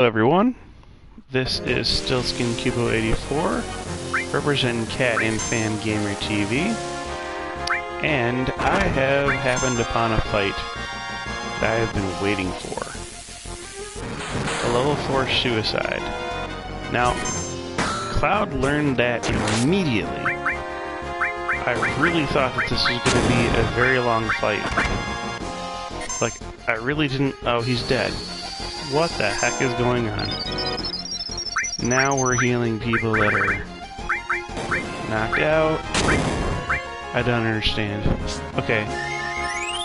Hello everyone, this is StiltzkinKupo84, representing Cat and Fan Gamer TV, and I have happened upon a fight that I have been waiting for. A level 4 suicide. Now, Cloud learned that immediately. I really thought that this was going to be a very long fight. Like, I really didn't... Oh, he's dead. What the heck is going on? Now we're healing people that are knocked out. I don't understand. Okay.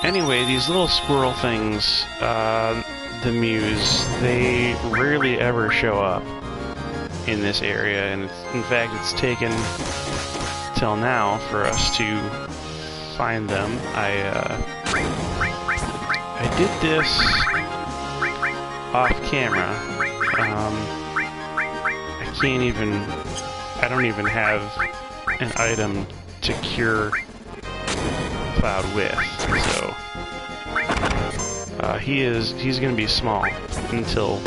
Anyway, these little squirrel things, the Muse, they rarely ever show up in this area, and in fact it's taken till now for us to find them. I did this off camera. I don't even have an item to cure Cloud with, so he's gonna be small until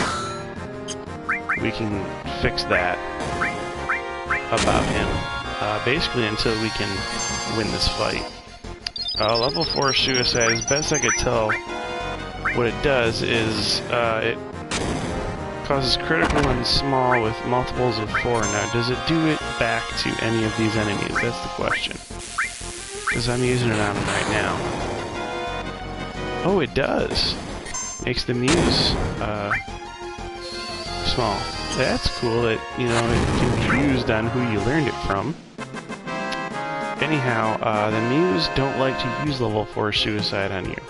we can fix that about him. Basically until we can win this fight. Level 4 suicide, as best I could tell, what it does is it causes critical and small with multiples of 4. Now, does it do it back to any of these enemies? That's the question. Because I'm using it on them right now. Oh, it does. Makes the Muse small. That's cool that, you know, it can be used on who you learned it from. Anyhow, the Muse don't like to use level 4 suicide on you.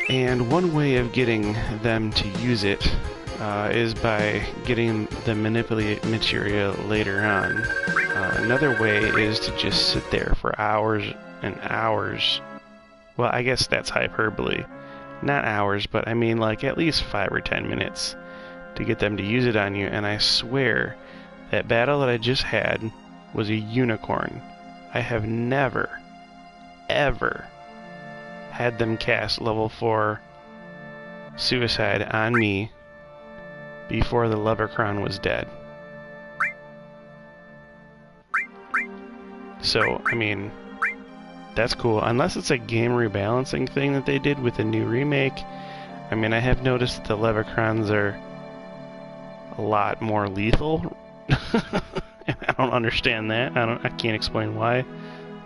And one way of getting them to use it is by getting the manipulate materia later on. Another way is to just sit there for hours and hours. Well, I guess that's hyperbole. Not hours, but I mean like at least 5 or 10 minutes to get them to use it on you. And I swear, that battle that I just had was a unicorn. I have never, ever had them cast level 4 suicide on me before the Levercron was dead. So, I mean, that's cool. Unless it's a game rebalancing thing that they did with a new remake. I mean, I have noticed that the Levercrons are a lot more lethal. I don't understand that. I can't explain why.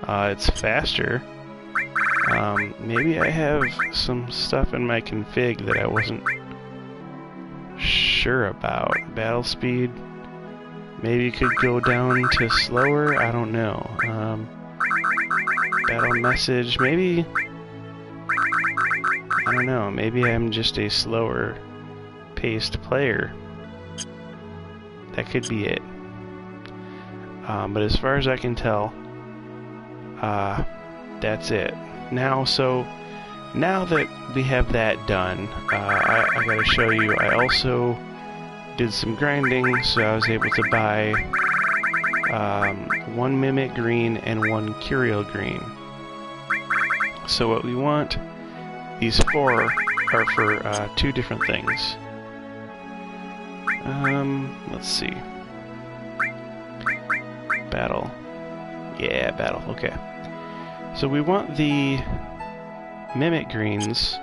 It's faster. Maybe I have some stuff in my config that I wasn't sure about. Battle speed maybe could go down to slower. I don't know. Battle message maybe. I don't know. Maybe I'm just a slower paced player. That could be it. But as far as I can tell, that's it. Now that we have that done, I gotta show you, I also did some grinding, so I was able to buy 1 Mimic Green and 1 Curial Green. So what we want, these 4 are for 2 different things. Let's see. Battle. Yeah, battle, okay. So we want the Mimic Greens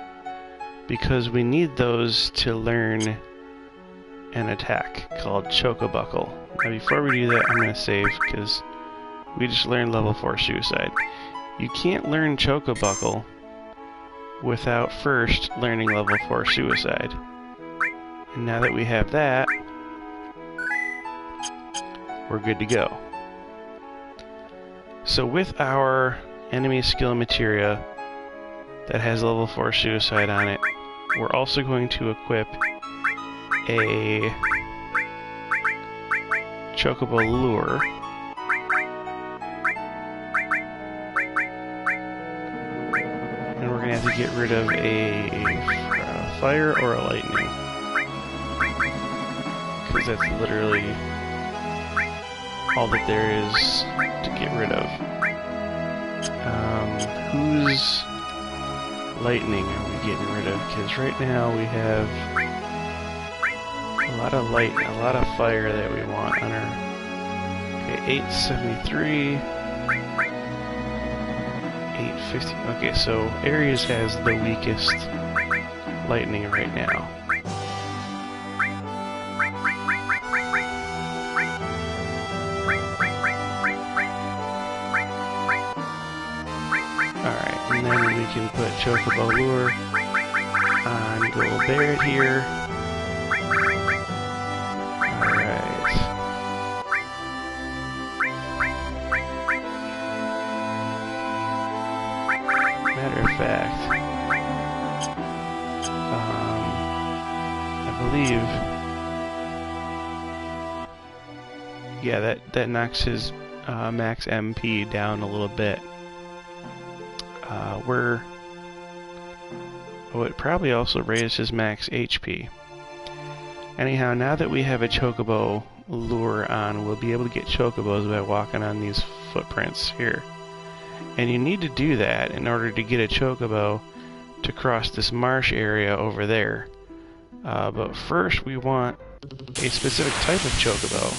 because we need those to learn an attack called Chocobuckle. Now before we do that, I'm going to save because we just learned level 4 suicide. You can't learn Chocobuckle without first learning level 4 suicide. And now that we have that, we're good to go. So with our enemy skill materia that has level 4 suicide on it, we're also going to equip a Chocobo lure. And we're going to have to get rid of a fire or a lightning. Because that's literally all that there is to get rid of. Whose lightning are we getting rid of? Because right now we have lot of light and a lot of fire that we want on her. Okay, 873. 850. Okay, so Ares has the weakest lightning right now. Alright, and then we can put Chocobo Lure on Gold Barret here. Alright. Matter of fact, I believe, yeah, that knocks his max MP down a little bit. It probably also raised his max HP. Anyhow, now that we have a Chocobo lure on, we'll be able to get Chocobos by walking on these footprints here. And you need to do that in order to get a Chocobo to cross this marsh area over there. But first we want a specific type of Chocobo.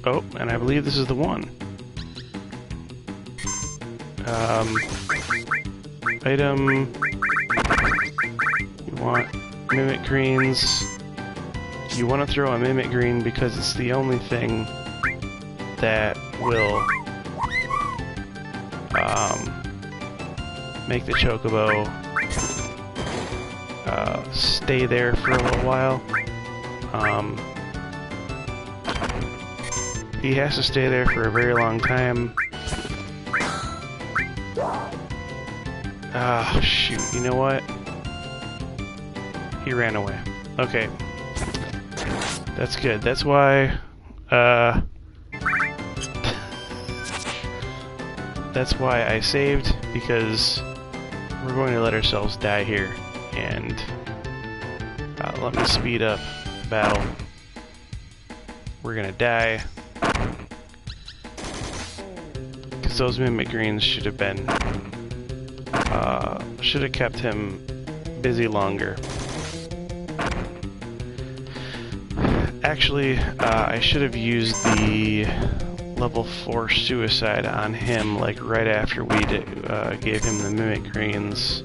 Oh, and I believe this is the one. Item, you want Mimic Greens. You want to throw a Mimic Green because it's the only thing that will make the Chocobo stay there for a little while. He has to stay there for a very long time. Ah, shoot, you know what? He ran away. Okay. That's good. That's why, that's why I saved, because we're going to let ourselves die here. And let me speed up the battle. We're gonna die. Because those Mimic Greens should have been... should have kept him busy longer. Actually, I should have used the level 4 suicide on him, like right after we gave him the Mimic Greens.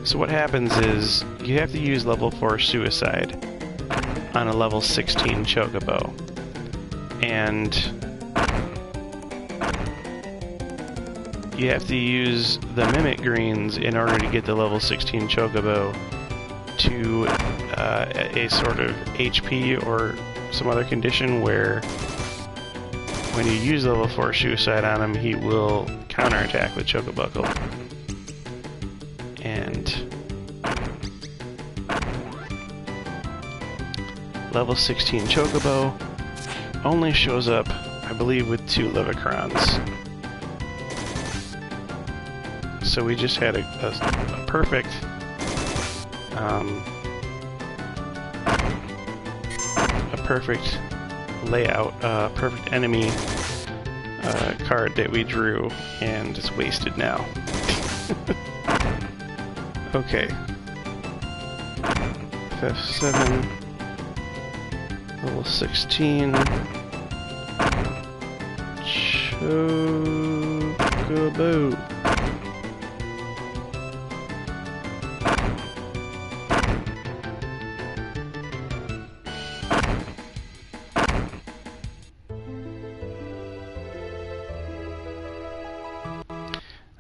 So what happens is, you have to use level 4 suicide on a level 16 Chocobo. And you have to use the Mimic Greens in order to get the level 16 Chocobo to a sort of HP or some other condition where when you use level 4 suicide on him, he will counterattack with Chocobuckle. And level 16 Chocobo only shows up, I believe, with 2 Livicrons. So we just had a perfect perfect layout, perfect enemy card that we drew, and it's wasted now. Okay. FF7, level 16. Chocobo.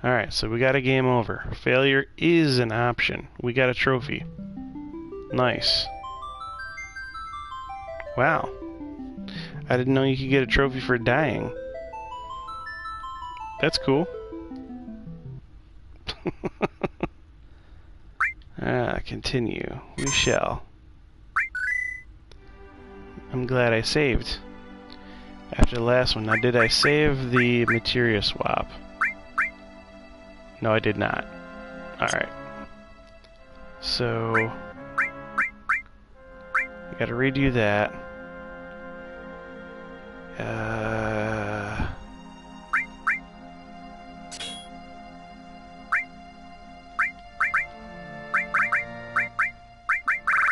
Alright, so we got a game over. Failure is an option. We got a trophy. Nice. Wow. I didn't know you could get a trophy for dying. That's cool. Continue. We shall. I'm glad I saved. After the last one. Now, did I save the materia swap? No, I did not. Alright. So... I gotta redo that.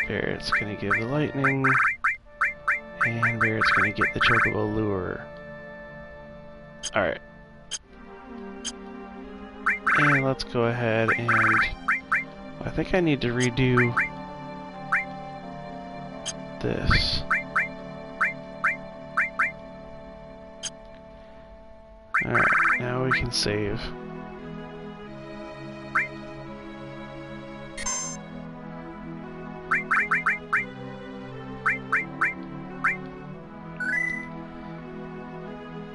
Barrett's gonna give the lightning, and Barrett's gonna get the chocobo lure. Alright. And let's go ahead and... I think I need to redo this. Alright, now we can save.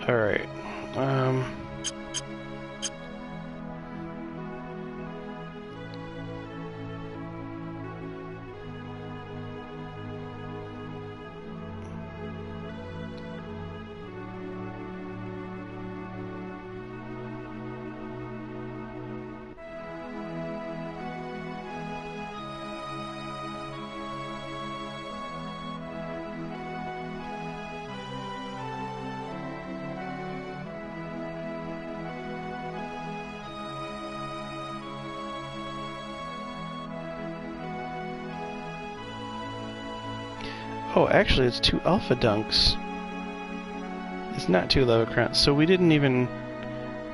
Alright, oh, actually, it's 2 Alpha Dunks. It's not 2 Lava Crowns, so we didn't even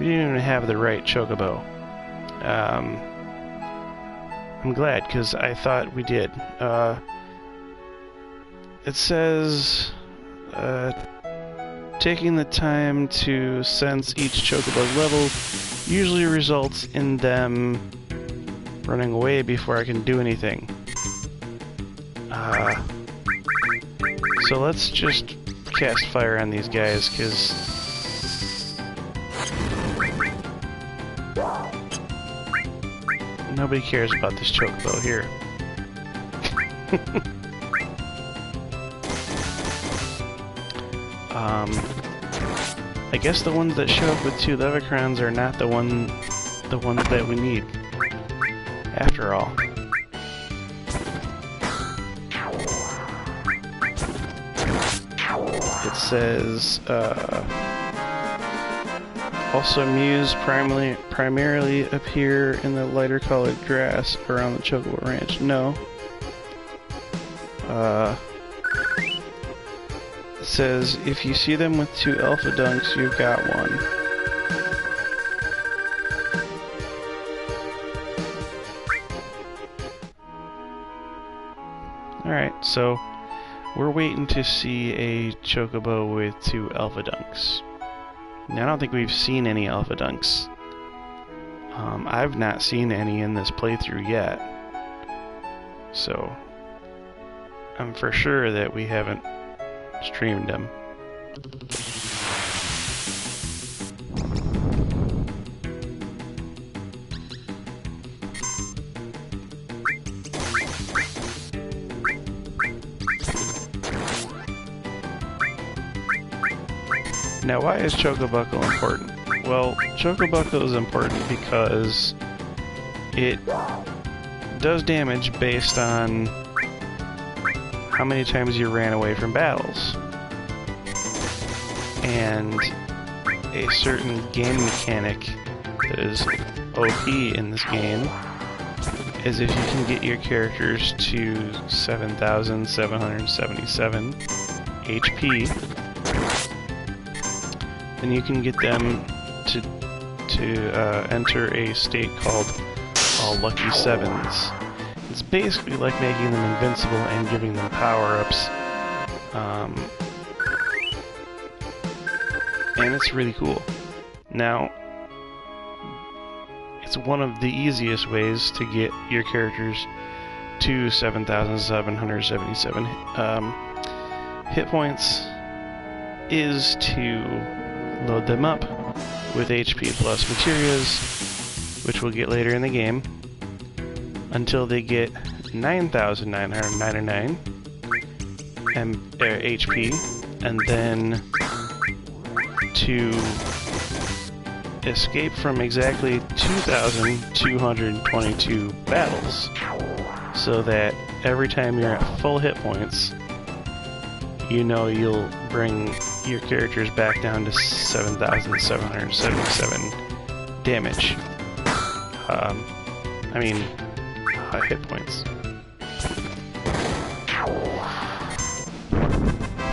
have the right chocobo. I'm glad, because I thought we did. It says, taking the time to sense each chocobo's level usually results in them running away before I can do anything. So let's just cast fire on these guys, because nobody cares about this chocobo here. I guess the ones that show up with 2 Levicrons are not the ones that we need, after all. It says, also Mews primarily appear in the lighter colored grass around the Chocobo Ranch. No. It says, if you see them with 2 Alpha Dunks, you've got one. Alright, so we're waiting to see a chocobo with 2 Alpha Dunks. Now, I don't think we've seen any Alpha Dunks. I've not seen any in this playthrough yet. So, I'm for sure that we haven't streamed them. Now, why is Chocobuckle important? Well, Chocobuckle is important because it does damage based on how many times you ran away from battles. And a certain game mechanic that is OP in this game is if you can get your characters to 7,777 HP, then you can get them to enter a state called All Lucky Sevens. It's basically like making them invincible and giving them power-ups. And it's really cool. Now, it's one of the easiest ways to get your characters to 7,777 hit points is to load them up with HP plus materials, which we'll get later in the game, until they get 9,999 HP, and then to escape from exactly 2,222 battles, so that every time you're at full hit points, you know you'll bring your characters back down to 7,777 damage. Hit points.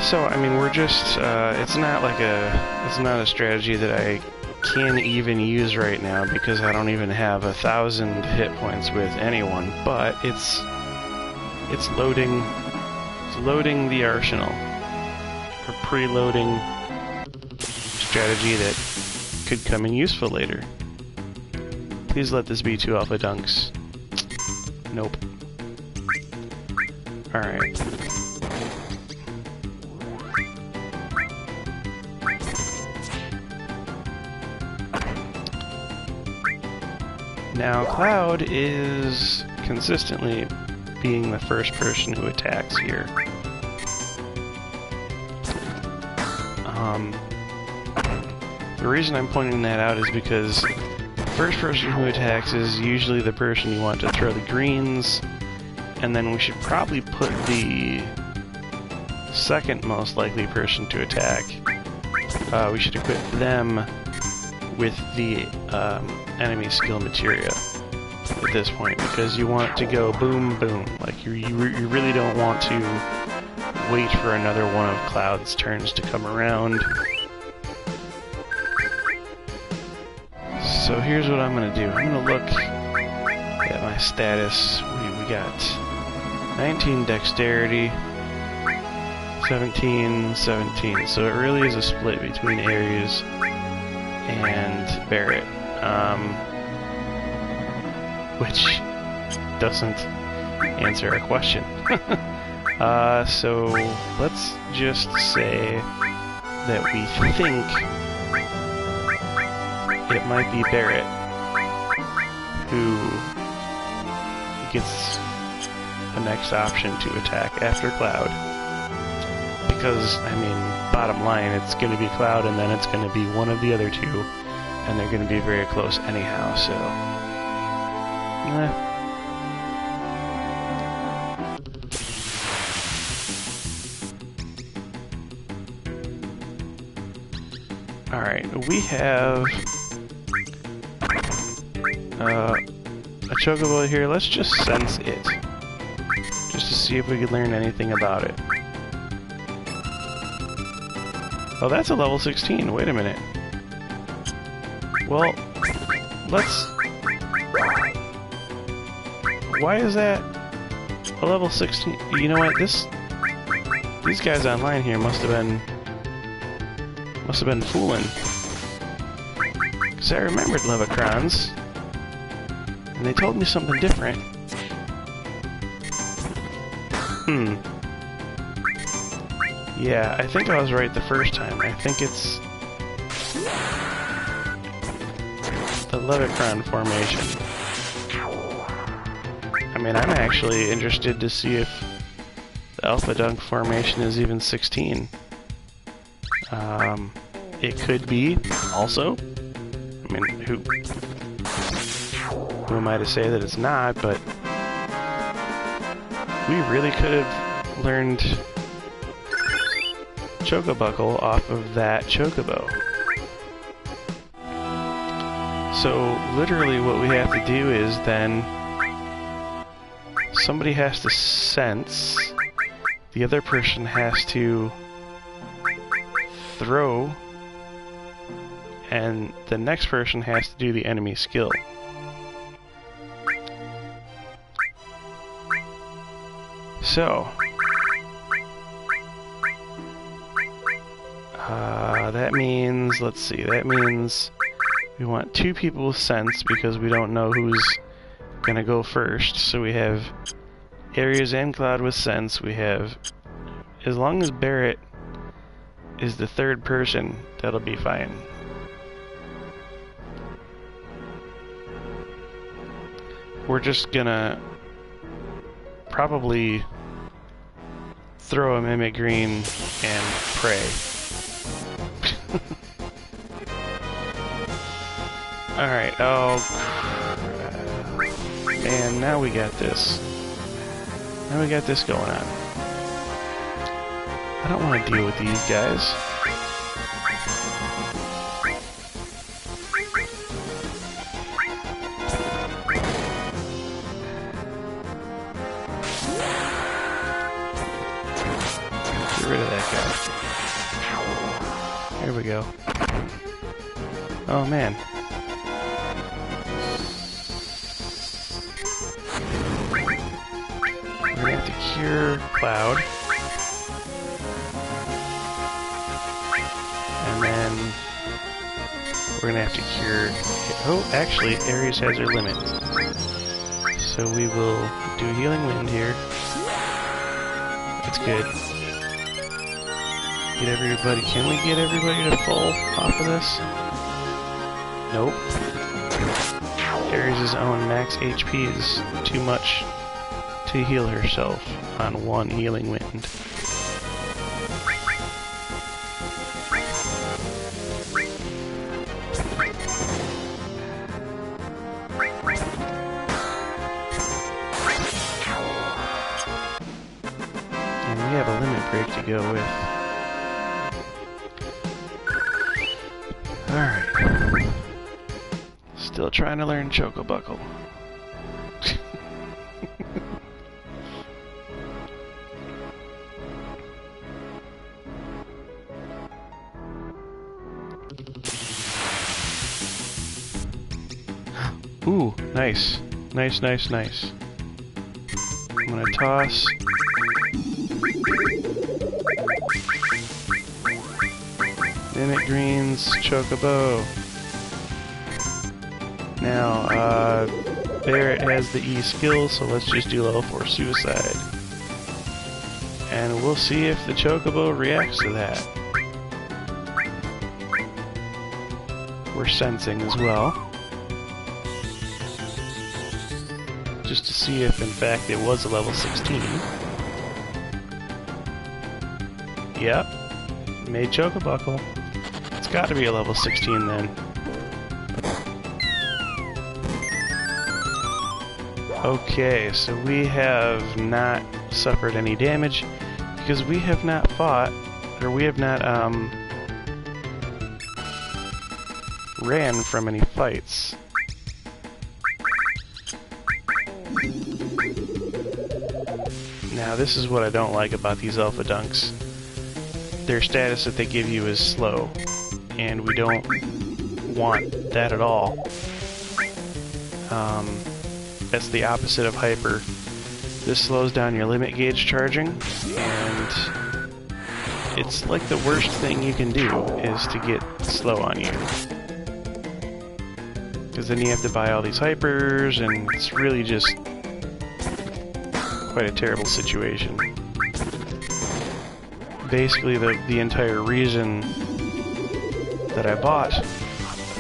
So, I mean, we're just, it's not a strategy that I can even use right now because I don't even have 1,000 hit points with anyone, but it's loading the arsenal, or preloading strategy that could come in useful later. Please let this be 2 alpha dunks. Nope. Alright. Now, Cloud is consistently being the first person who attacks here. The reason I'm pointing that out is because the first person who attacks is usually the person you want to throw the greens, and then we should probably put the second most likely person to attack. We should equip them with the enemy skill materia at this point, because you want to go boom boom. Like you really don't want to wait for another one of Cloud's turns to come around. So here's what I'm gonna do. I'm gonna look at my status. We got 19 dexterity, 17, 17. So it really is a split between Ares and Barrett, which doesn't answer our question. So let's just say that we think it might be Barrett who gets the next option to attack after Cloud. Because, I mean, bottom line, it's going to be Cloud and then it's going to be one of the other two, and they're going to be very close anyhow, so... Alright, we have a chocobo here. Let's just sense it, just to see if we could learn anything about it. Oh, that's a level 16. Wait a minute. Well, let's... Why is that a level 16? You know what? These guys online here must have been fooling. Because I remembered Levicrons, and they told me something different. Yeah, I think I was right the first time. I think it's the Levicron formation. I mean, I'm actually interested to see if the Alpha Dunk formation is even 16. It could be, also. I mean, who am I to say that it's not, but we really could have learned Chocobuckle off of that Chocobo. So, literally what we have to do is then somebody has to sense, the other person has to throw, and the next person has to do the enemy skill. So, that means, let's see, that means we want 2 people with sense because we don't know who's gonna go first. So we have Ares and Cloud with sense. We have, as long as Barrett is the third person, that'll be fine. We're just gonna probably throw a Mimic Green and pray. Alright, oh crap. Man, now we got this. Now we got this going on. I don't want to deal with these guys. get rid of that guy. There we go. Oh man. We're gonna have to cure Cloud. And then we're gonna have to cure... Oh, actually, Ares has her limit. So we will do Healing Wind here. That's good. Get everybody... Can we get everybody to full off of this? Nope. Ares' own max HP is too much to heal herself on one Healing Wind. And we have a limit break to go with. Alright. Still trying to learn Choco Buckle. Ooh, nice. Nice, nice, nice. I'm gonna toss. Mimic Greens, Chocobo. Now, Barret has the E skill, so let's just do level 4 Suicide. And we'll see if the Chocobo reacts to that. We're sensing as well. Just to see if, in fact, it was a level 16. Yep. Made Chocobuckle. It's got to be a level 16 then. Okay, so we have not suffered any damage because we have not fought, or we have not ran from any fights. Now this is what I don't like about these Alpha Dunks. Their status that they give you is slow, and we don't want that at all. That's the opposite of Hyper. This slows down your limit gauge charging, and it's like the worst thing you can do is to get slow on you. Because then you have to buy all these Hypers, and it's really just quite a terrible situation. Basically, the entire reason that I bought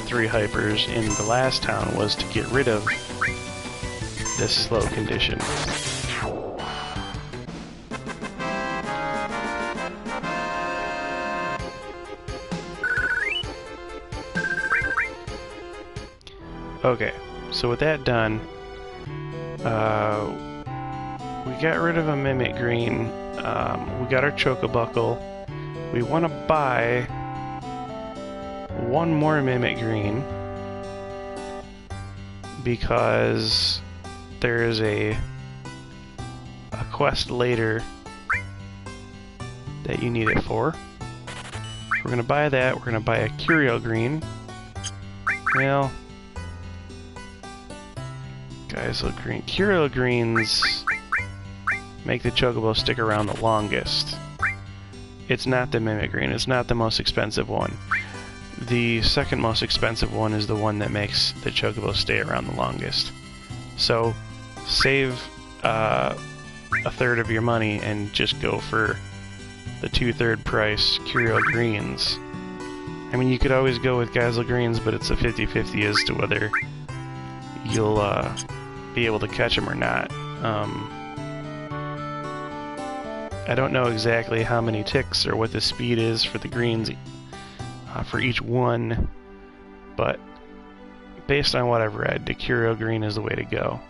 3 Hypers in the last town was to get rid of this slow condition. Okay, so with that done, we got rid of a Mimic Green, we got our Chocobuckle. We want to buy one more Mimic Green because there is a quest later that you need it for. So we're going to buy that. We're going to buy a Curio Green. Well, guys, look green. Curio Greens make the Chocobo stick around the longest. It's not the Mimic Green. It's not the most expensive one. The second most expensive one is the one that makes the Chocobo stay around the longest. So, save a third of your money and just go for the 2/3 price Curio Greens. I mean, you could always go with Geisel Greens, but it's a 50-50 as to whether you'll be able to catch them or not. I don't know exactly how many ticks or what the speed is for the greens for each one, but based on what I've read, the Curio Green is the way to go.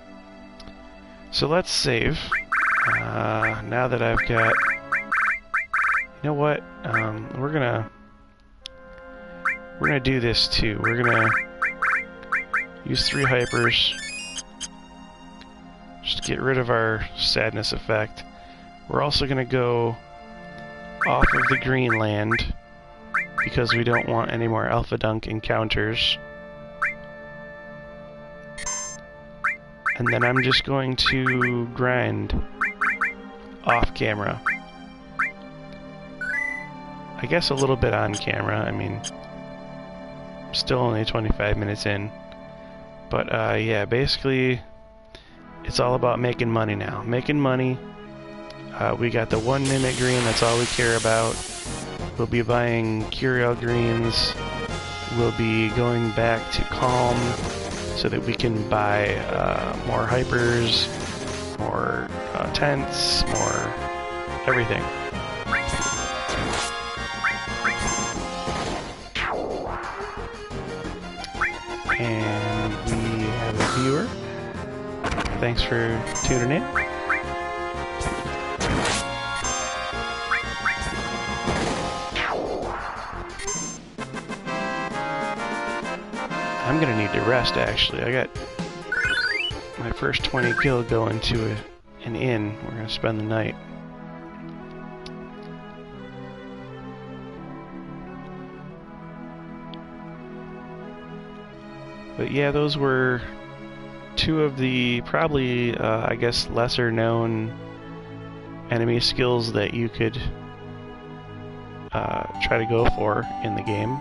So let's save. Now that I've got... You know what? We're gonna do this too. We're gonna use 3 Hypers. Just get rid of our sadness effect. We're also gonna go off of the green land because we don't want any more Alpha Dunk encounters. And then I'm just going to grind off camera. I guess a little bit on camera. I mean, still only 25 minutes in. But yeah, basically, it's all about making money now. Making money. We got the 1 Mimic Green, that's all we care about. We'll be buying Curiel Greens. We'll be going back to Calm so that we can buy more Hypers, more Tents, more everything. And we have a viewer. Thanks for tuning in. I'm gonna need to rest, actually. I got my first 20 gil going to an inn. We're gonna spend the night. But yeah, those were two of the probably, I guess, lesser known enemy skills that you could try to go for in the game.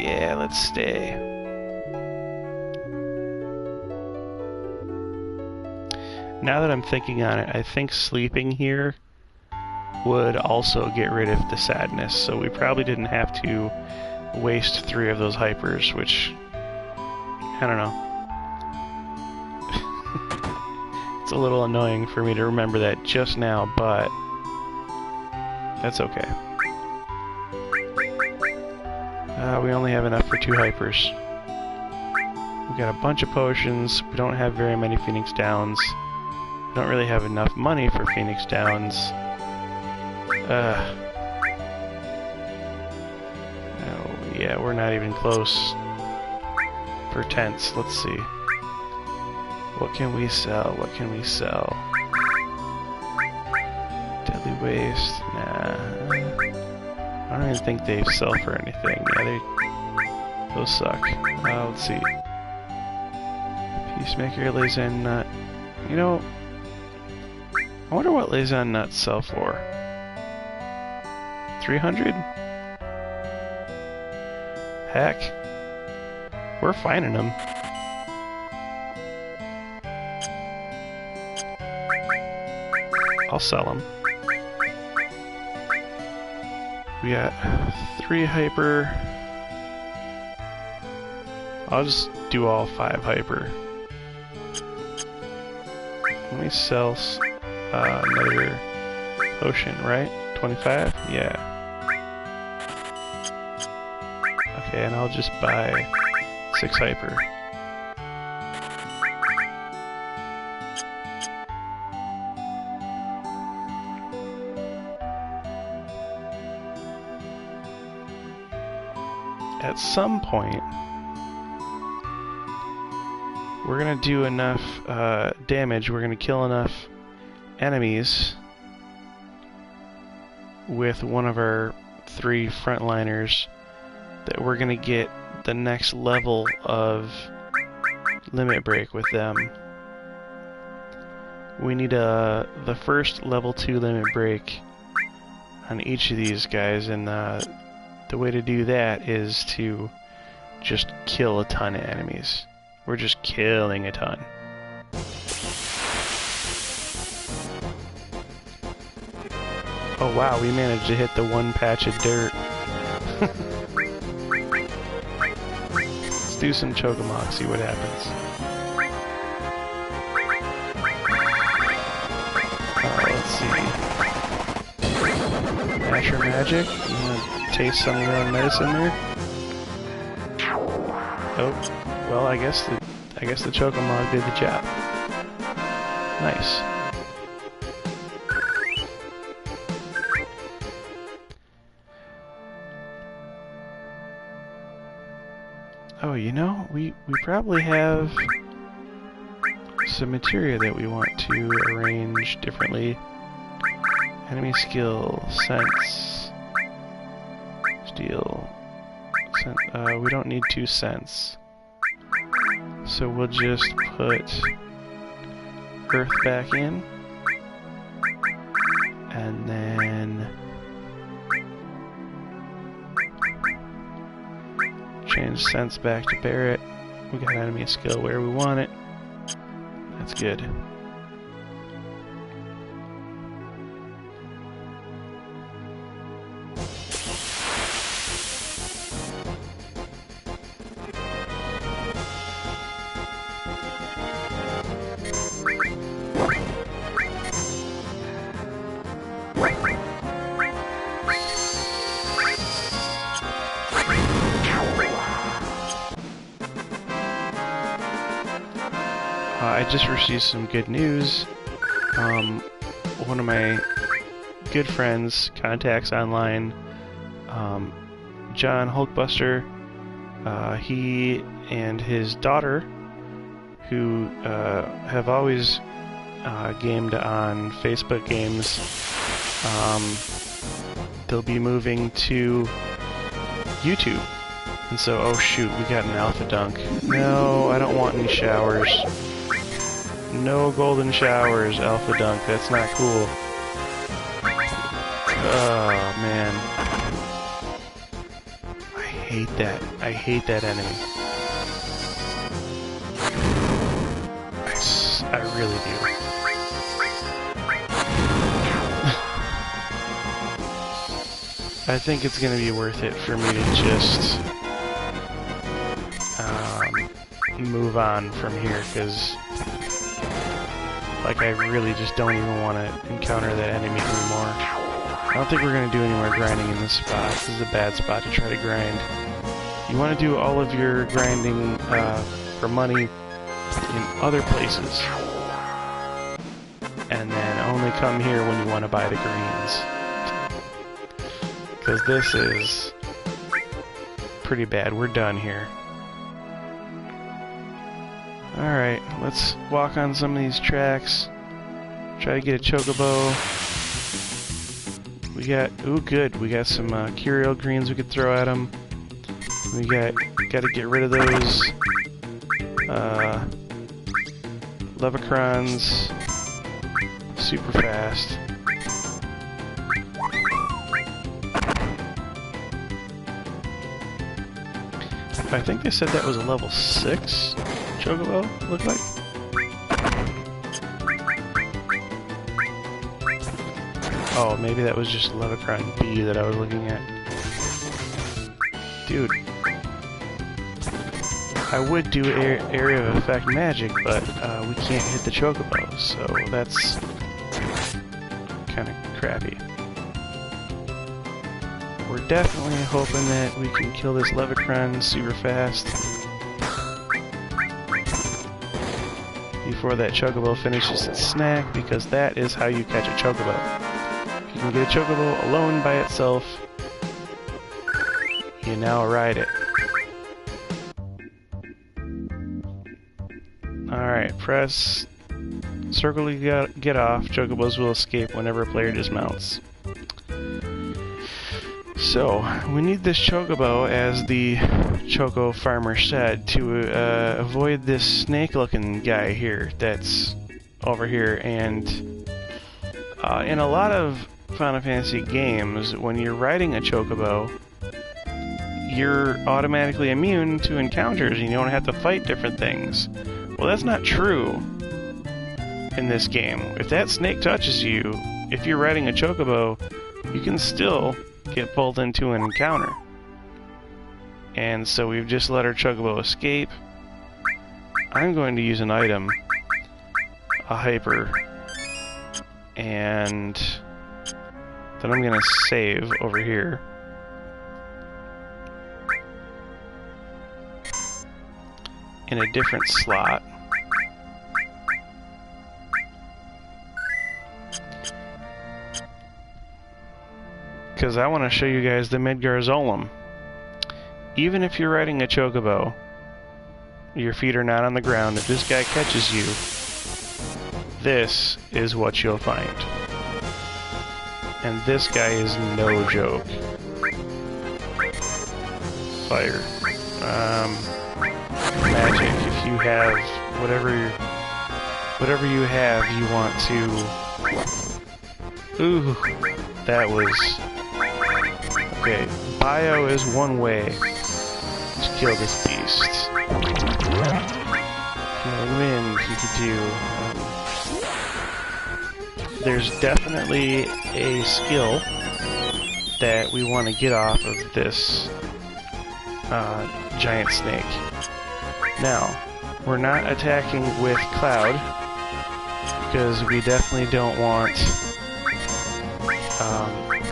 Yeah, let's stay. Now that I'm thinking on it, I think sleeping here would also get rid of the sadness, so we probably didn't have to waste 3 of those hypers, which, I don't know. It's a little annoying for me to remember that just now, but that's okay. We only have enough for 2 hypers. We got a bunch of potions. We don't have very many Phoenix Downs. We don't really have enough money for Phoenix Downs. Oh, yeah, we're not even close for tents. Let's see. What can we sell? What can we sell? Deadly Waste? Nah. I don't even think they sell for anything. Yeah, those suck. Let's see. Peacemaker, Liaison Nut. You know, I wonder what Liaison Nuts sell for. 300? Heck. We're finding them. I'll sell them. We got 3 hyper. I'll just do all 5 hyper. Let me sell another potion, right? 25? Yeah. Okay, and I'll just buy 6 hyper. At some point, we're gonna do enough damage, we're gonna kill enough enemies with one of our 3 frontliners that we're gonna get the next level of limit break with them. We need the first level 2 limit break on each of these guys, and the way to do that is to just kill a ton of enemies. We're just killing a ton. Oh wow, we managed to hit the 1 patch of dirt. Let's do some Chocomock, see what happens. Let's see. Asher Magic, you wanna taste some of your own medicine there? Oh, well, I guess the Chocomock did the job. Nice. Oh, you know, we probably have some materia that we want to arrange differently. Enemy skill, sense, steel, we don't need 2 cents. So we'll just put earth back in, and then change sense back to Barrett. We got enemy skill where we want it. That's good. I just received some good news. One of my good friends, contacts online, John Hulkbuster, he and his daughter, who have always gamed on Facebook games, they'll be moving to YouTube. And so, oh shoot, we got an alpha dunk. No, I don't want any showers. No golden showers, alpha dunk. That's not cool. Oh, man. I hate that. I hate that enemy. I really do. I think it's going to be worth it for me to just move on from here, because like, I really just don't even want to encounter that enemy anymore. I don't think we're going to do any more grinding in this spot. This is a bad spot to try to grind. You want to do all of your grinding for money in other places. And then only come here when you want to buy the greens. Because this is pretty bad. We're done here. Alright, let's walk on some of these tracks. Try to get a chocobo. We got, ooh good, we got some Curiel greens we could throw at them. We got to get rid of those Levicrons super fast. I think they said that was a level 6 chocobo, looked like. Oh, maybe that was just Levicron B that I was looking at. Dude. I would do area of effect magic, but we can't hit the chocobo, so that's kind of crappy. We're definitely hoping that we can kill this Levicron super fast before that chocobo finishes its snack, because that is how you catch a chocobo. If you can get a chocobo alone by itself, you now ride it. Alright, press circle to get off. Chocobos will escape whenever a player dismounts. So, we need this chocobo, as the choco farmer said, to avoid this snake-looking guy here that's over here. And in a lot of Final Fantasy games, when you're riding a chocobo, you're automatically immune to encounters and you don't have to fight different things. Well, that's not true in this game. If that snake touches you, if you're riding a chocobo, you can still get pulled into an encounter. And so we've just let our chocobo escape. I'm going to use an item, a hyper, and then I'm going to save over here. In a different slot. Because I want to show you guys the Midgarzolum. Even if you're riding a chocobo, your feet are not on the ground. If this guy catches you, this is what you'll find. And this guy is no joke. Fire. Magic. If you have whatever you have, you want to... Ooh, that was... Okay, bio is one way to kill this beast. Wind you could do. There's definitely a skill that we want to get off of this giant snake. Now, we're not attacking with Cloud because we definitely don't want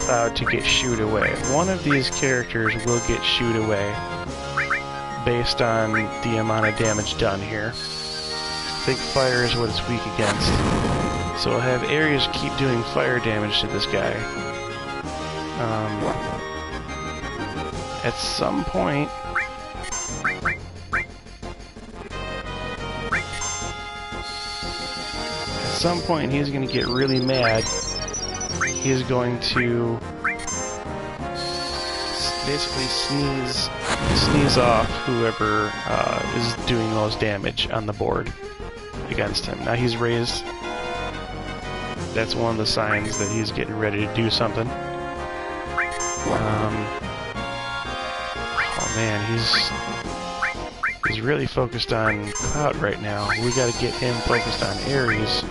Cloud to get shooed away. One of these characters will get shooed away based on the amount of damage done here. I think fire is what it's weak against. So we'll have Ares keep doing fire damage to this guy. At some point... he's going to get really mad. He's going to basically sneeze off whoever is doing the most damage on the board against him. Now he's raised. That's one of the signs that he's getting ready to do something. Oh man, he's really focused on Cloud right now. We got to get him focused on Ares.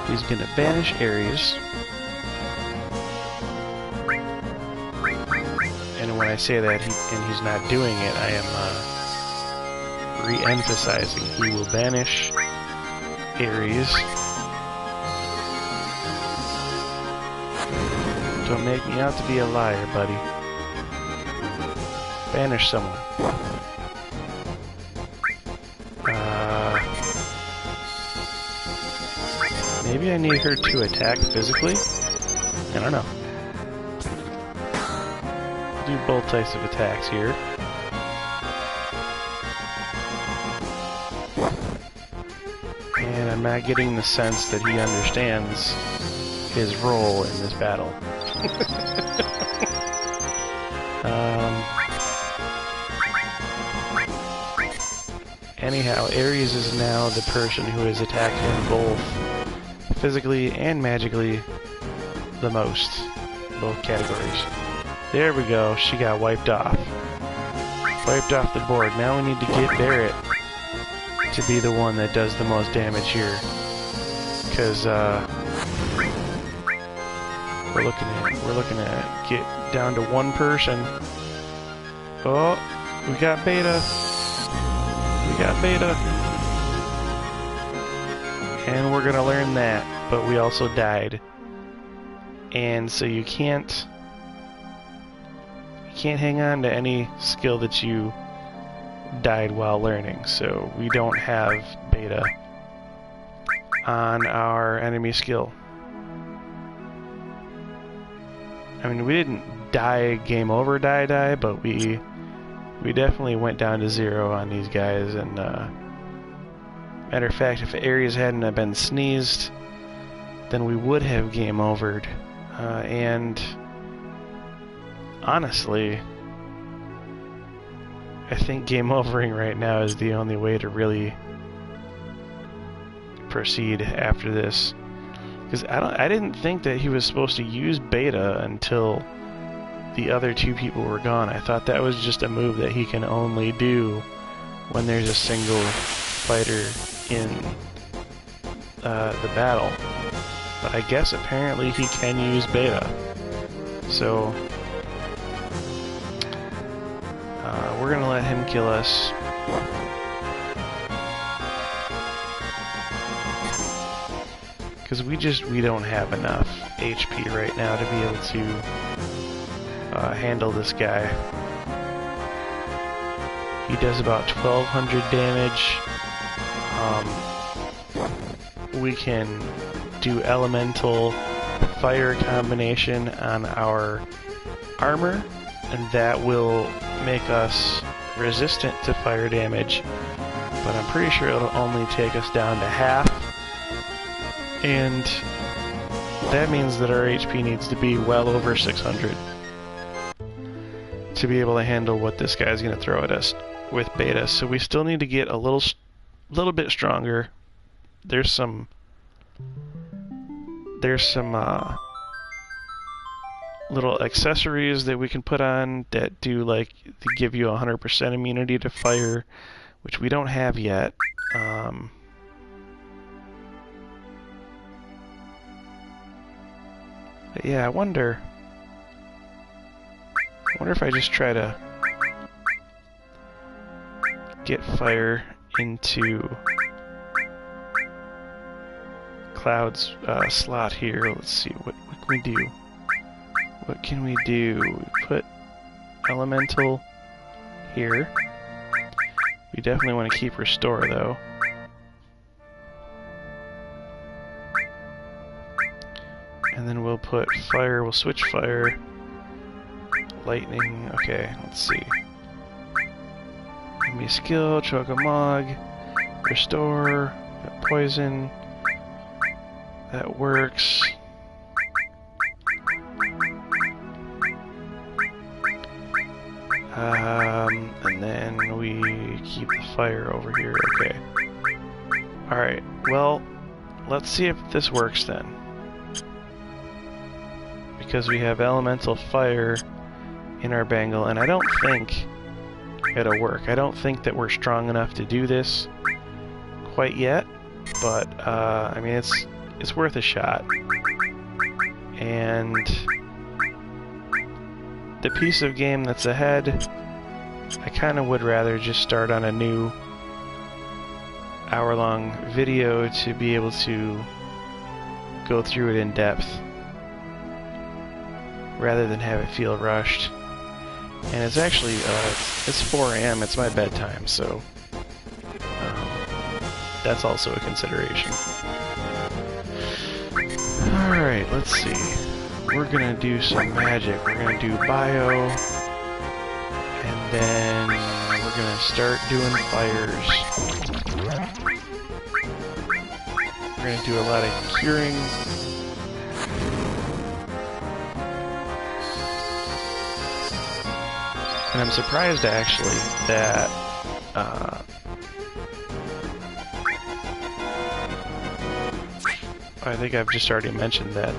He's going to banish Ares. And when I say that and he's not doing it, I am re-emphasizing. He will banish Ares. Don't make me out to be a liar, buddy. Banish someone. Maybe I need her to attack physically? I don't know. I'll do both types of attacks here. And I'm not getting the sense that he understands his role in this battle. Anyhow, Ares is now the person who has attacked him both physically and magically the most. Both categories. There we go, she got wiped off. Wiped off the board. Now we need to get Barrett to be the one that does the most damage here. Because we're looking at get down to one person. Oh, we got Beta. We got Beta. And we're gonna learn that, but we also died. And so you can't hang on to any skill that you died while learning. So we don't have Beta on our enemy skill. I mean, we didn't die game over die, but we definitely went down to 0 on these guys. And matter of fact, if Ares hadn't have been sneezed, then we would have game overed. And honestly, I think game overing right now is the only way to really proceed after this. Because I didn't think that he was supposed to use Beta until the other two people were gone. I thought that was just a move that he can only do when there's a single fighter in the battle. But I guess apparently he can use Beta. So we're gonna let him kill us. Because we don't have enough HP right now to be able to handle this guy. He does about 1200 damage. We can do elemental fire combination on our armor, and that will make us resistant to fire damage, but I'm pretty sure it'll only take us down to half, and that means that our HP needs to be well over 600 to be able to handle what this guy's going to throw at us with beta. So we still need to get a little bit stronger. There's some little accessories that we can put on that do like to give you 100% immunity to fire, which we don't have yet. But yeah, I wonder if I just try to get fire into Cloud's slot here. Let's see, what can we do? What can we do? We put Elemental here. We definitely want to keep Restore, though. And then we'll put Fire, we'll switch Fire. Lightning, okay, let's see. Give me Skill, Chogamog, Restore, got Poison. That works. And then we keep the fire over here, okay. Alright, well, let's see if this works then. Because we have elemental fire in our bangle, and I don't think it'll work. I don't think that we're strong enough to do this quite yet, but, I mean, it's worth a shot. And the piece of game that's ahead, I kind of would rather just start on a new hour-long video to be able to go through it in depth rather than have it feel rushed. And it's actually, it's 4 AM, it's my bedtime, so that's also a consideration. Alright, let's see. We're gonna do some magic. We're gonna do bio, and then we're gonna start doing fires. We're gonna do a lot of curing. And I'm surprised actually that I think I've just already mentioned that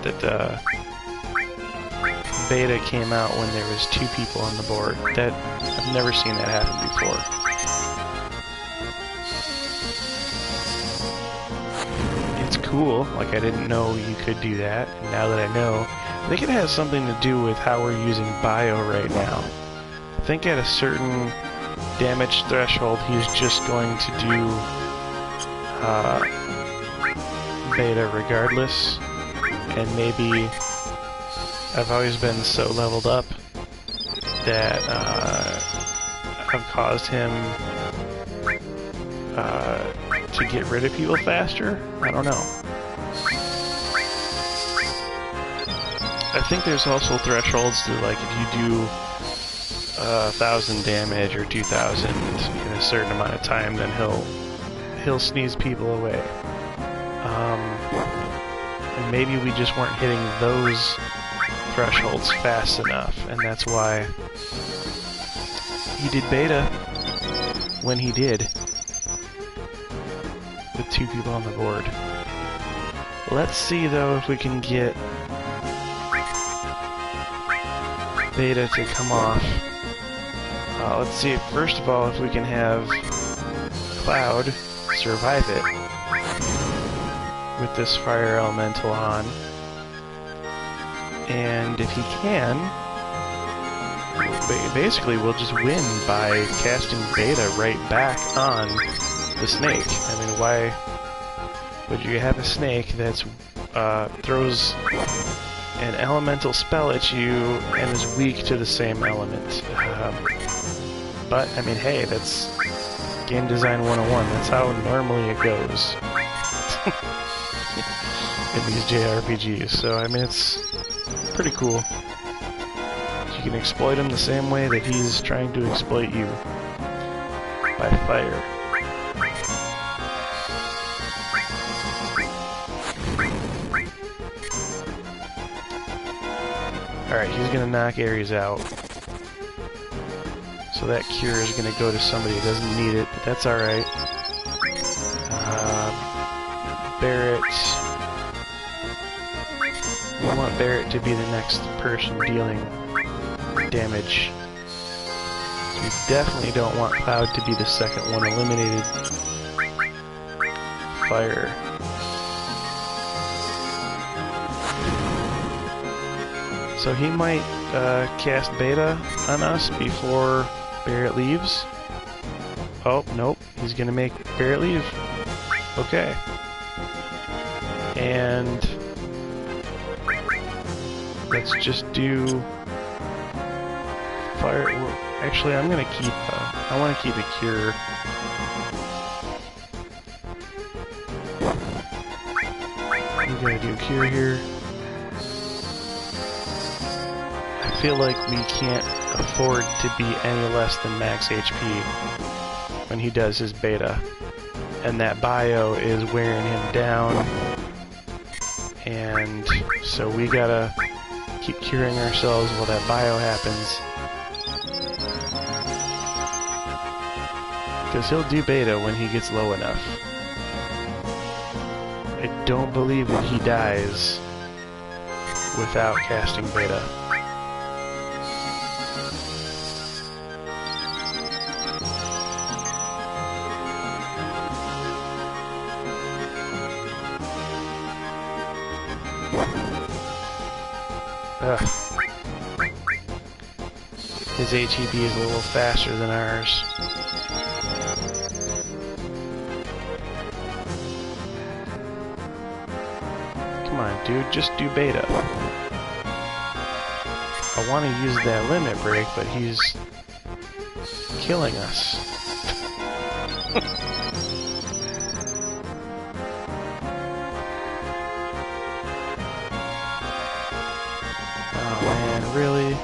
beta came out when there was 2 people on the board. That I've never seen that happen before. It's cool, like I didn't know you could do that, and now that I know, I think it has something to do with how we're using bio right now. I think at a certain damage threshold he's just going to do beta regardless, and maybe I've always been so leveled up that I've caused him to get rid of people faster? I don't know. I think there's also thresholds to, like, if you do 1,000 damage or 2,000 in a certain amount of time, then he'll sneeze people away. And maybe we just weren't hitting those thresholds fast enough, and that's why he did beta when he did, with 2 people on the board. Let's see though if we can get beta to come off. Let's see, first of all, if we can have Cloud survive it with this fire elemental on. And if he can, basically we'll just win by casting beta right back on the snake. I mean, why would you have a snake that's throws an elemental spell at you and is weak to the same element? But, I mean, hey, that's game design 101. That's how normally it goes in these JRPGs. So, I mean, it's pretty cool. You can exploit him the same way that he's trying to exploit you. By fire. Alright, he's gonna knock Ares out. So that cure is gonna go to somebody who doesn't need it, but that's alright. Barrett. We want Barrett to be the next person dealing damage. We definitely don't want Cloud to be the second one eliminated. Fire. So he might cast Beta on us before Barrett leaves. Oh, nope. He's gonna make Barrett leave. Okay. And let's just do fire. Actually, I'm gonna keep. I want to keep a cure. I'm gonna do cure here. I feel like we can't afford to be any less than max HP when he does his beta, and that bio is wearing him down. And so we gotta keep curing ourselves while that bio happens. Because he'll do beta when he gets low enough. I don't believe that he dies without casting beta. Ugh. His HEB is a little faster than ours. Come on, dude, just do beta. I want to use that limit break, but he's killing us. Really?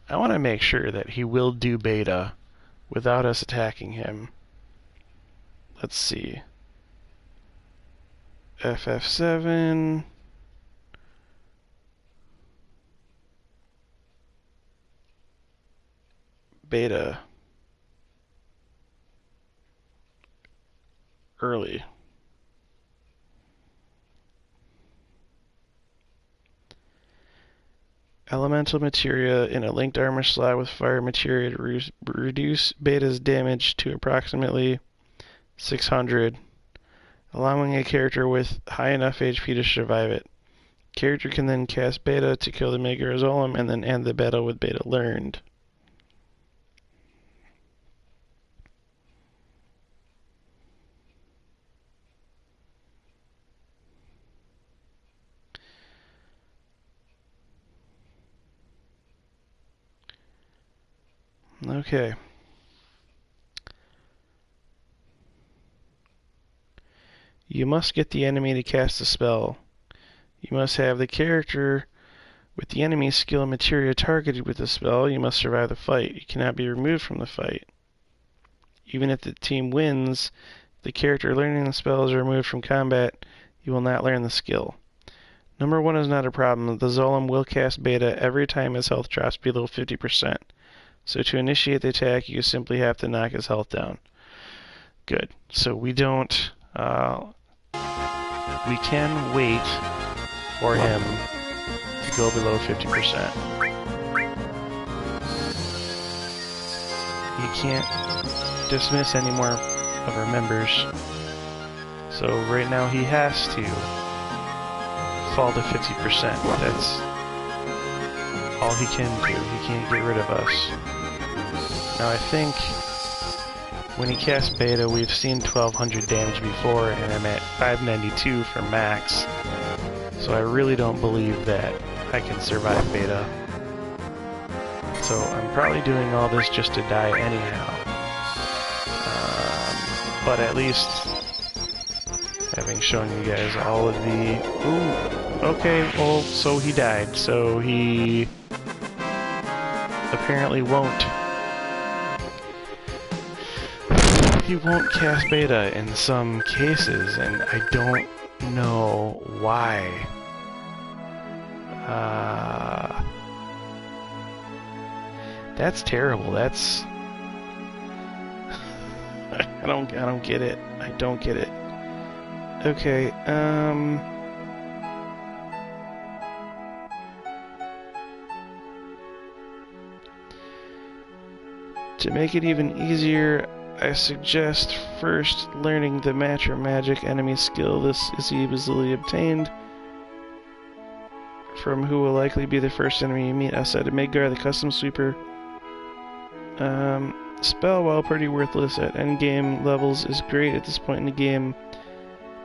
I want to make sure that he will do beta without us attacking him. Let's see. FF7. Beta early. Elemental materia in a linked armor slot with fire materia to reduce beta's damage to approximately 600, allowing a character with high enough HP to survive it. Character can then cast beta to kill the Megara Golem and then end the battle with beta learned. Okay. You must get the enemy to cast a spell. You must have the character with the enemy's skill and materia targeted with the spell. You must survive the fight. You cannot be removed from the fight. Even if the team wins, the character learning the spell is removed from combat. You will not learn the skill. Number 1 is not a problem. The Zolom will cast beta every time his health drops below 50%. So to initiate the attack, you simply have to knock his health down. Good. So we don't... we can wait for him to go below 50%. He can't dismiss any more of our members. So right now he has to fall to 50%. That's all he can do. He can't get rid of us. Now I think when he casts beta, we've seen 1200 damage before, and I'm at 592 for max. So I really don't believe that I can survive beta. So I'm probably doing all this just to die anyhow. But at least having shown you guys all of the... Ooh, okay, well, so he died. So he apparently won't. He won't cast beta in some cases, and I don't know why. That's terrible. That's... I don't get it. I don't get it. Okay, to make it even easier, I suggest first learning the match or magic enemy skill. This is easily obtained from who will likely be the first enemy you meet outside of Midgar, the custom sweeper. Spell, while pretty worthless at endgame levels, is great at this point in the game.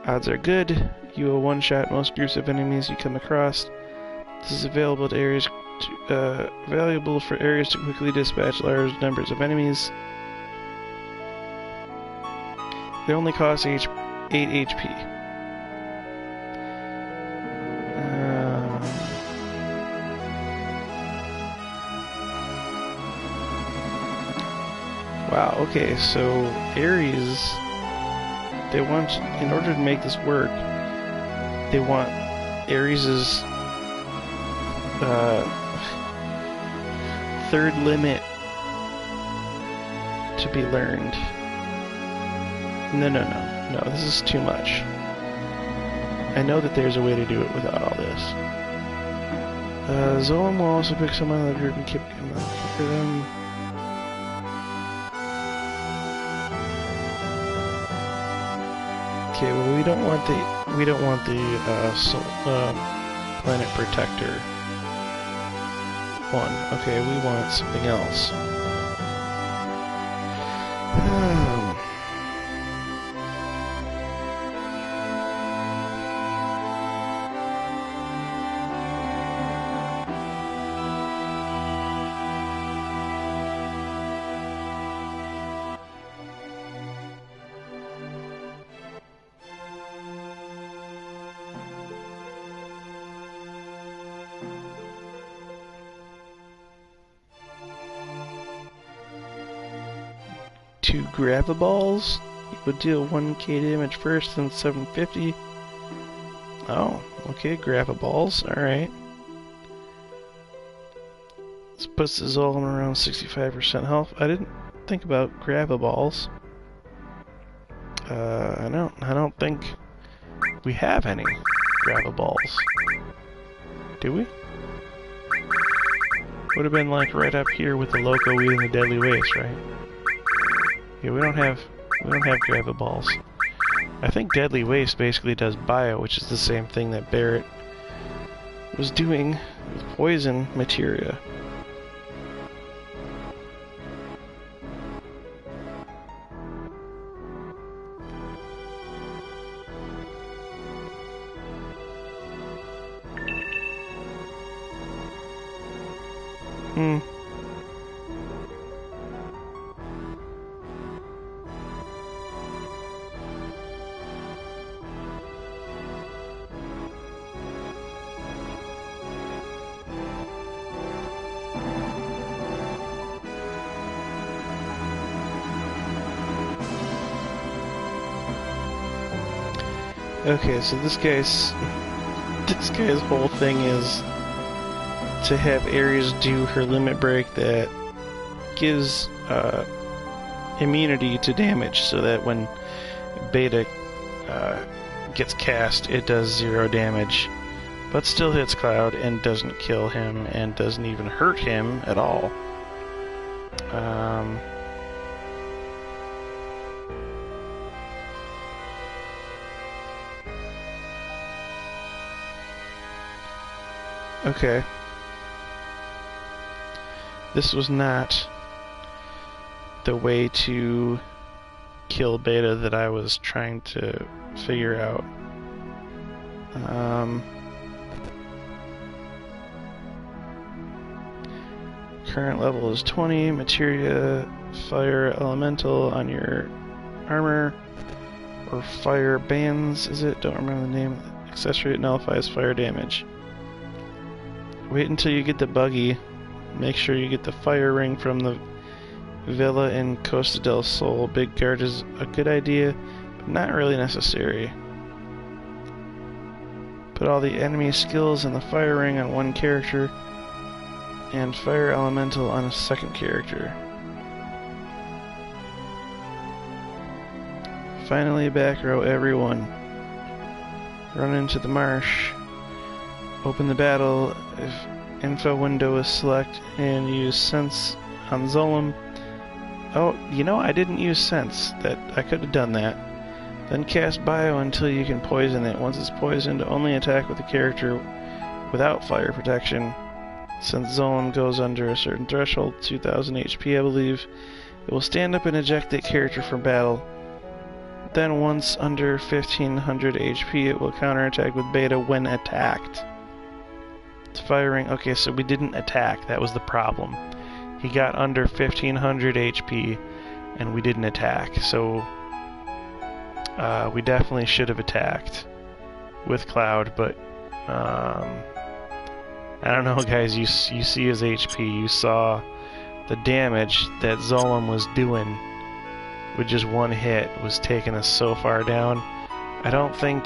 Odds are good. You will one-shot most groups of enemies you come across. This is available to areas valuable for areas to quickly dispatch large numbers of enemies. It only costs 8 HP. Wow, okay, so Ares, they want, in order to make this work, they want Ares's third limit to be learned. No, this is too much. I know that there's a way to do it without all this. Zolan will also pick someone in the group and keep him for them. Okay, well we don't want the planet protector one. Okay, we want something else. Two Gravaballs. You would deal 1k damage first, then 750. Oh, okay, Gravaballs. Alright. This puts the Zolan around 65% health. I didn't think about Gravaballs. I don't think we have any Gravaballs. Do we? Would have been like right up here with the Loco Weed and the Deadly Waste, right? Yeah, we don't have Gravaballs. I think Deadly Waste basically does bio, which is the same thing that Barrett was doing with poison materia. Okay, so this guy's whole thing is to have Ares do her limit break that gives immunity to damage, so that when Beta gets cast, it does 0 damage, but still hits Cloud and doesn't kill him and doesn't even hurt him at all. Okay. This was not the way to kill Beta that I was trying to figure out. current level is 20. Materia, fire elemental on your armor. Or fire bands, is it? Don't remember the name. Accessory that nullifies fire damage. Wait until you get the buggy. Make sure you get the fire ring from the villa in Costa del Sol. Big guard is a good idea, but not really necessary. Put all the enemy skills in the fire ring on one character, and fire elemental on a second character. Finally, back row everyone. Run into the marsh. Open the battle if info window is select and use sense on Zolom. Oh, you know, I didn't use sense. I could have done that. Then cast bio until you can poison it. Once it's poisoned, only attack with the character without fire protection. Since Zolom goes under a certain threshold, 2000 HP I believe, it will stand up and eject that character from battle. Then once under 1500 HP, it will counterattack with beta when attacked. It's firing. Okay, so we didn't attack. That was the problem. He got under 1500 HP, and we didn't attack. So we definitely should have attacked with Cloud, but I don't know, guys. You see his HP. You saw the damage that Zolom was doing. With just one hit, was taking us so far down. I don't think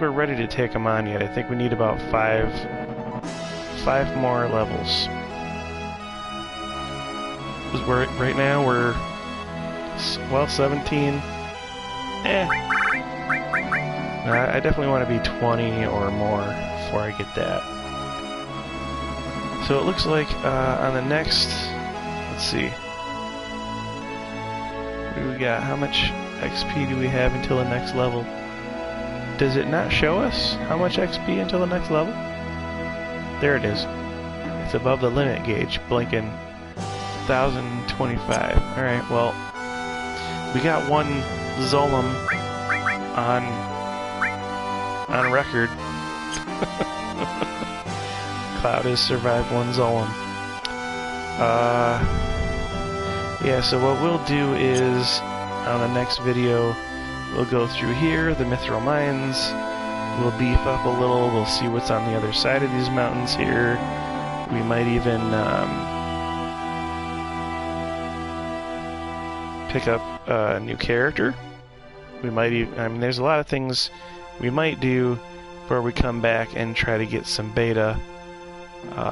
we're ready to take him on yet. I think we need about five more levels. Right now we're 17. I definitely want to be 20 or more before I get that. So it looks like on the next, let's see. What do we got? How much XP do we have until the next level? Does it not show us how much XP until the next level? There it is. It's above the limit gauge, blinking 1025. Alright, well, we got one Zolom on record. Cloud has survived one Zolom. Yeah, so what we'll do is, on the next video, we'll go through here, the Mithril Mines, we'll beef up a little, we'll see what's on the other side of these mountains here, we might even pick up a new character, we might even, I mean, there's a lot of things we might do before we come back and try to get some beta,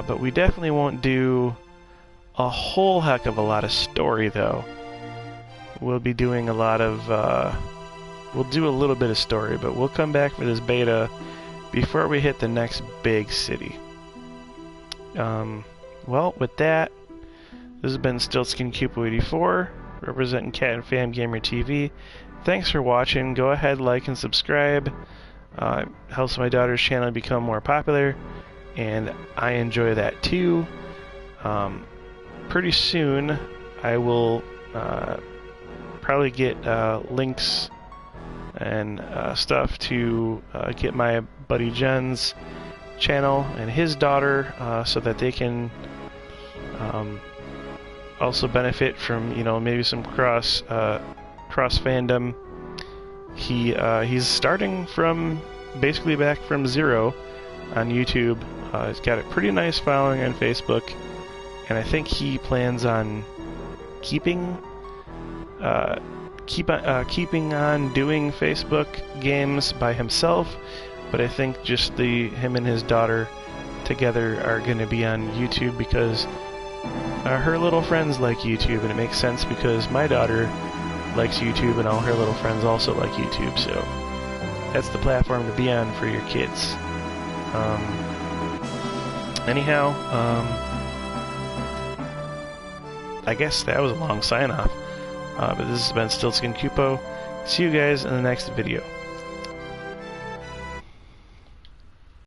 but we definitely won't do a whole heck of a lot of story, though. We'll be doing a lot of, we'll do a little bit of story, but we'll come back for this beta before we hit the next big city. Well, with that, this has been StiltzkinKupo84, representing Cat and Fam Gamer TV. Thanks for watching. Go ahead, like and subscribe. Helps my daughter's channel become more popular, and I enjoy that too. Pretty soon I will probably get links and stuff to get my buddy Jen's channel and his daughter so that they can also benefit from, you know, maybe some cross fandom. He's starting from basically back from zero on YouTube. He's got a pretty nice following on Facebook. And I think he plans on keeping on doing Facebook games by himself, but I think just him and his daughter together are going to be on YouTube because her little friends like YouTube, and it makes sense because my daughter likes YouTube and all her little friends also like YouTube, so that's the platform to be on for your kids. Anyhow, I guess that was a long sign-off, but this has been StiltzkinKupo. See you guys in the next video.